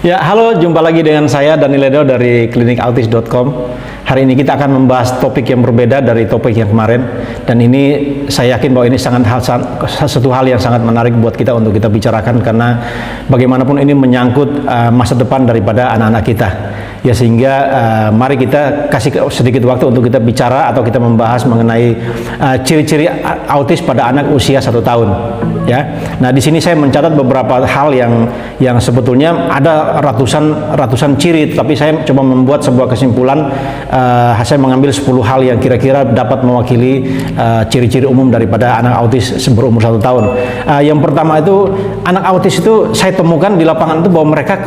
Ya, halo, jumpa lagi dengan saya Dani Ledo dari klinikautis.com. Hari ini kita akan membahas topik yang berbeda dari topik yang kemarin, dan ini saya yakin bahwa ini satu hal yang sangat menarik buat kita untuk kita bicarakan, karena bagaimanapun ini menyangkut masa depan daripada anak-anak kita. Ya, sehingga mari kita kasih sedikit waktu untuk kita bicara atau kita membahas mengenai ciri-ciri autis pada anak usia 1 tahun. Ya, nah di sini saya mencatat beberapa hal yang sebetulnya ada ratusan ciri, tapi saya coba membuat sebuah kesimpulan. Saya mengambil 10 hal yang kira-kira dapat mewakili ciri-ciri umum daripada anak autis berumur 1 tahun. Yang pertama itu, anak autis itu saya temukan di lapangan itu bahwa mereka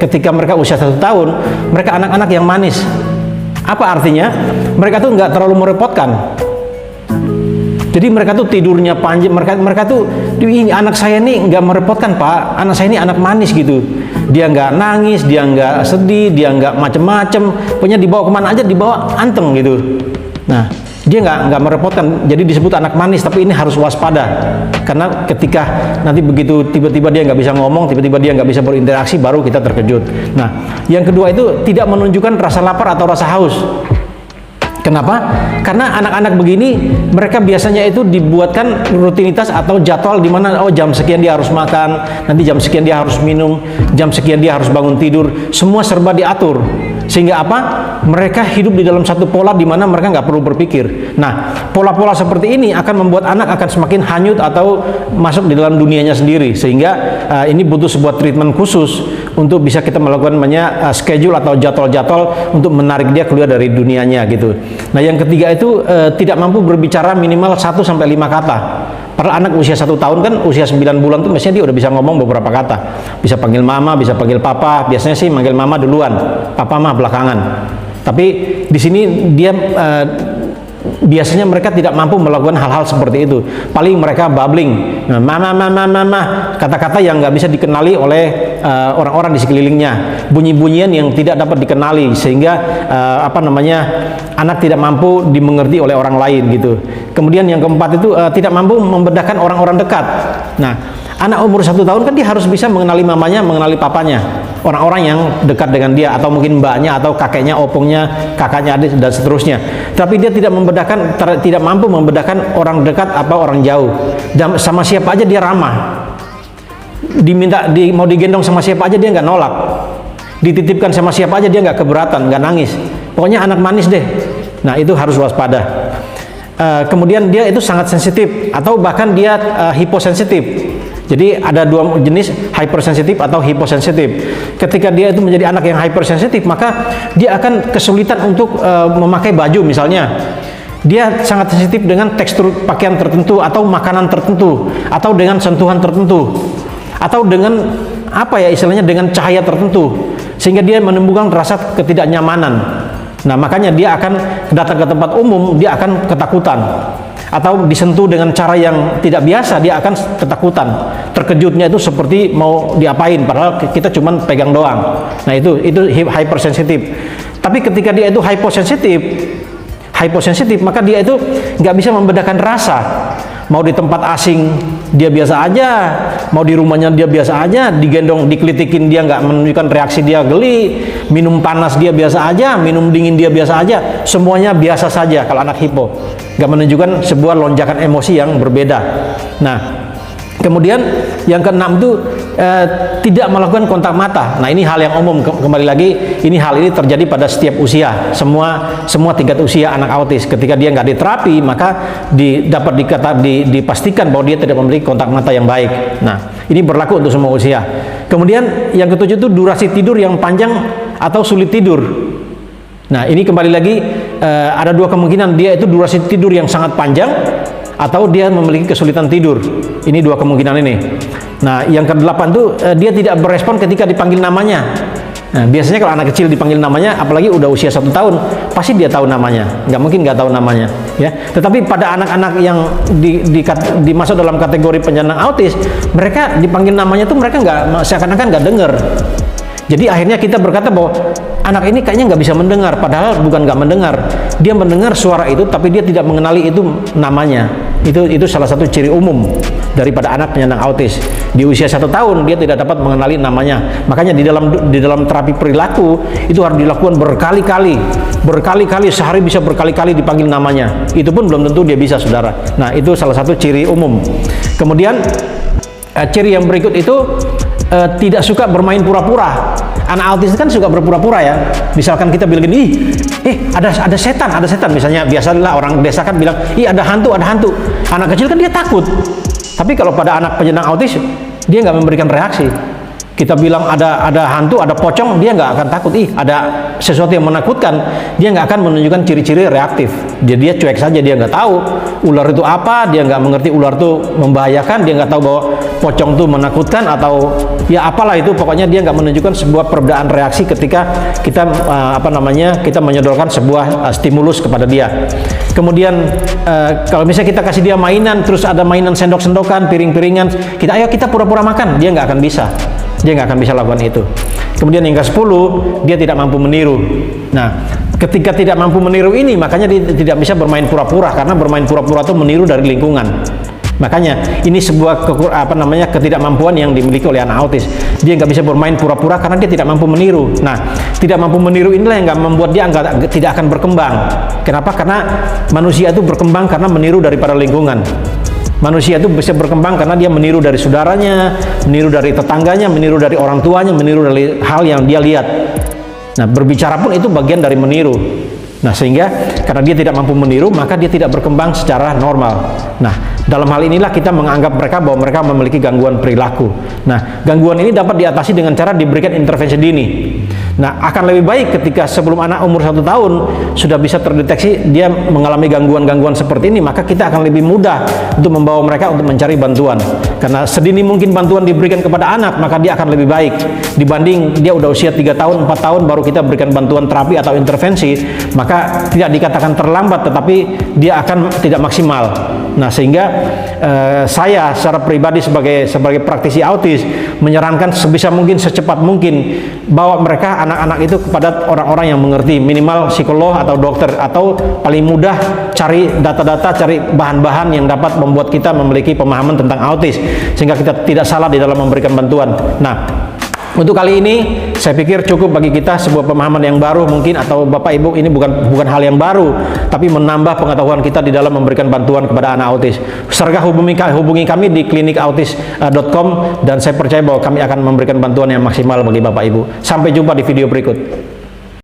ketika mereka usia 1 tahun, mereka anak-anak yang manis. Apa artinya? Mereka tuh nggak terlalu merepotkan. Jadi mereka tuh tidurnya panjang, mereka tuh, ini anak saya nih nggak merepotkan Pak, anak saya ini anak manis gitu. Dia nggak nangis, dia nggak sedih, dia nggak macem-macem, pokoknya dibawa kemana aja dibawa anteng gitu. Nah, dia nggak merepotkan, jadi disebut anak manis. Tapi ini harus waspada, karena ketika nanti begitu tiba-tiba dia nggak bisa ngomong, tiba-tiba dia nggak bisa berinteraksi, baru kita terkejut. Nah, yang kedua itu tidak menunjukkan rasa lapar atau rasa haus. Kenapa? Karena anak-anak begini, mereka biasanya itu dibuatkan rutinitas atau jadwal di mana jam sekian dia harus makan, nanti jam sekian dia harus minum, jam sekian dia harus bangun tidur, semua serba diatur. Sehingga apa? Mereka hidup di dalam satu pola di mana mereka nggak perlu berpikir. Nah, pola-pola seperti ini akan membuat anak akan semakin hanyut atau masuk di dalam dunianya sendiri. Sehingga ini butuh sebuah treatment khusus untuk bisa kita melakukan schedule atau jadwal-jadwal untuk menarik dia keluar dari dunianya gitu. Nah, yang ketiga itu tidak mampu berbicara minimal 1 sampai 5 kata. Padahal anak usia 1 tahun kan, usia 9 bulan tuh biasanya dia udah bisa ngomong beberapa kata. Bisa panggil mama, bisa panggil papa. Biasanya sih manggil mama duluan, papa mah belakangan. Tapi di sini dia biasanya mereka tidak mampu melakukan hal-hal seperti itu. Paling mereka babbling, mama, kata-kata yang nggak bisa dikenali oleh orang-orang di sekelilingnya, bunyi-bunyian yang tidak dapat dikenali, sehingga anak tidak mampu dimengerti oleh orang lain gitu. Kemudian yang keempat itu tidak mampu membedakan orang-orang dekat. Nah, anak umur 1 tahun kan dia harus bisa mengenali mamanya, mengenali papanya, orang-orang yang dekat dengan dia, atau mungkin mbaknya, atau kakeknya, opungnya, kakaknya, adik, dan seterusnya. Tapi dia tidak mampu membedakan orang dekat atau orang jauh. Dan sama siapa aja dia ramah. Mau digendong sama siapa aja dia nggak nolak. Dititipkan sama siapa aja dia nggak keberatan, nggak nangis. Pokoknya anak manis deh. Nah, itu harus waspada. Kemudian dia itu sangat sensitif, atau bahkan dia hiposensitif. Jadi ada 2 jenis, hypersensitif atau hiposensitif. Ketika dia itu menjadi anak yang hypersensitif, maka dia akan kesulitan untuk memakai baju misalnya. Dia sangat sensitif dengan tekstur pakaian tertentu, atau makanan tertentu, atau dengan sentuhan tertentu, atau dengan istilahnya dengan cahaya tertentu, sehingga dia menimbulkan rasa ketidaknyamanan. Nah, makanya dia akan datang ke tempat umum, dia akan ketakutan, atau disentuh dengan cara yang tidak biasa, dia akan ketakutan. Terkejutnya itu seperti mau diapain, padahal kita cuma pegang doang. Nah, itu hypersensitif. Tapi ketika dia itu hyposensitif, maka dia itu nggak bisa membedakan rasa. Mau di tempat asing dia biasa aja, mau di rumahnya dia biasa aja, digendong, dikelitikin dia nggak menunjukkan reaksi, dia geli. Minum panas dia biasa aja, minum dingin dia biasa aja, semuanya biasa saja kalau anak hipo. Nggak menunjukkan sebuah lonjakan emosi yang berbeda. Nah, kemudian yang keenam itu tidak melakukan kontak mata. Nah, ini hal yang umum. Kembali lagi, hal ini terjadi pada setiap usia, semua tingkat usia anak autis. Ketika dia nggak diterapi, maka dapat dipastikan bahwa dia tidak memiliki kontak mata yang baik. Nah, ini berlaku untuk semua usia. Kemudian yang ketujuh itu durasi tidur yang panjang atau sulit tidur. Nah, ini kembali lagi ada 2 kemungkinan, dia itu durasi tidur yang sangat panjang, atau dia memiliki kesulitan tidur. Ini 2 kemungkinan ini. Nah, yang ke-8 tuh dia tidak berespon ketika dipanggil namanya. Nah, biasanya kalau anak kecil dipanggil namanya, apalagi udah usia 1 tahun, pasti dia tahu namanya. Nggak mungkin nggak tahu namanya, ya. Tetapi pada anak-anak yang dimasuk dalam kategori penyandang autis, mereka dipanggil namanya tuh mereka seakan-akan nggak dengar. Jadi akhirnya kita berkata bahwa anak ini kayaknya nggak bisa mendengar, padahal bukan nggak mendengar. Dia mendengar suara itu, tapi dia tidak mengenali itu namanya. Itu salah satu ciri umum daripada anak penyandang autis. Di usia 1 tahun dia tidak dapat mengenali namanya. Makanya di dalam terapi perilaku itu harus dilakukan berkali-kali, sehari bisa berkali-kali dipanggil namanya. Itu pun belum tentu dia bisa, saudara. Nah, itu salah satu ciri umum. Kemudian ciri yang berikut itu tidak suka bermain pura-pura. Anak autis kan suka berpura-pura ya. Misalkan kita bilang gini, ada setan, misalnya. Biasalah orang desa kan bilang, ada hantu. Anak kecil kan dia takut. Tapi kalau pada anak penyandang autis, dia nggak memberikan reaksi. Kita bilang ada hantu, ada pocong, dia nggak akan takut. Ada sesuatu yang menakutkan, dia nggak akan menunjukkan ciri-ciri reaktif. Jadi dia cuek saja, dia nggak tahu ular itu apa, dia nggak mengerti ular itu membahayakan, dia nggak tahu bahwa pocong itu menakutkan atau ya apalah itu. Pokoknya dia nggak menunjukkan sebuah perbedaan reaksi ketika kita kita menyodorkan sebuah stimulus kepada dia. Kemudian kalau misalnya kita kasih dia mainan, terus ada mainan sendok-sendokan, piring-piringan, kita pura-pura makan, dia nggak akan bisa. Dia nggak akan bisa lakukan itu. Kemudian yang ke-10, dia tidak mampu meniru. Nah, ketika tidak mampu meniru ini, makanya dia tidak bisa bermain pura-pura, karena bermain pura-pura itu meniru dari lingkungan. Makanya ini sebuah ketidakmampuan yang dimiliki oleh anak autis. Dia nggak bisa bermain pura-pura karena dia tidak mampu meniru. Nah, tidak mampu meniru inilah yang nggak membuat dia tidak akan berkembang. Kenapa? Karena manusia itu berkembang karena meniru daripada lingkungan. Manusia itu bisa berkembang karena dia meniru dari saudaranya, meniru dari tetangganya, meniru dari orang tuanya, meniru dari hal yang dia lihat. Nah, berbicara pun itu bagian dari meniru. Nah, sehingga karena dia tidak mampu meniru, maka dia tidak berkembang secara normal. Nah, dalam hal inilah kita menganggap mereka bahwa mereka memiliki gangguan perilaku. Nah, gangguan ini dapat diatasi dengan cara diberikan intervensi dini. Nah, akan lebih baik ketika sebelum anak umur 1 tahun sudah bisa terdeteksi dia mengalami gangguan-gangguan seperti ini, maka kita akan lebih mudah untuk membawa mereka untuk mencari bantuan. Karena sedini mungkin bantuan diberikan kepada anak, maka dia akan lebih baik dibanding dia udah usia 3 tahun, 4 tahun baru kita berikan bantuan terapi atau intervensi, maka tidak dikatakan terlambat, tetapi dia akan tidak maksimal. Nah, sehingga saya secara pribadi sebagai praktisi autis menyarankan sebisa mungkin, secepat mungkin bawa mereka, anak-anak itu, kepada orang-orang yang mengerti, minimal psikolog atau dokter, atau paling mudah cari data-data, cari bahan-bahan yang dapat membuat kita memiliki pemahaman tentang autis sehingga kita tidak salah di dalam memberikan bantuan. Nah, untuk kali ini saya pikir cukup bagi kita sebuah pemahaman yang baru mungkin, atau Bapak Ibu, ini bukan hal yang baru, tapi menambah pengetahuan kita di dalam memberikan bantuan kepada anak autis. Segera hubungi kami di klinikautis.com dan saya percaya bahwa kami akan memberikan bantuan yang maksimal bagi Bapak Ibu. Sampai jumpa di video berikut.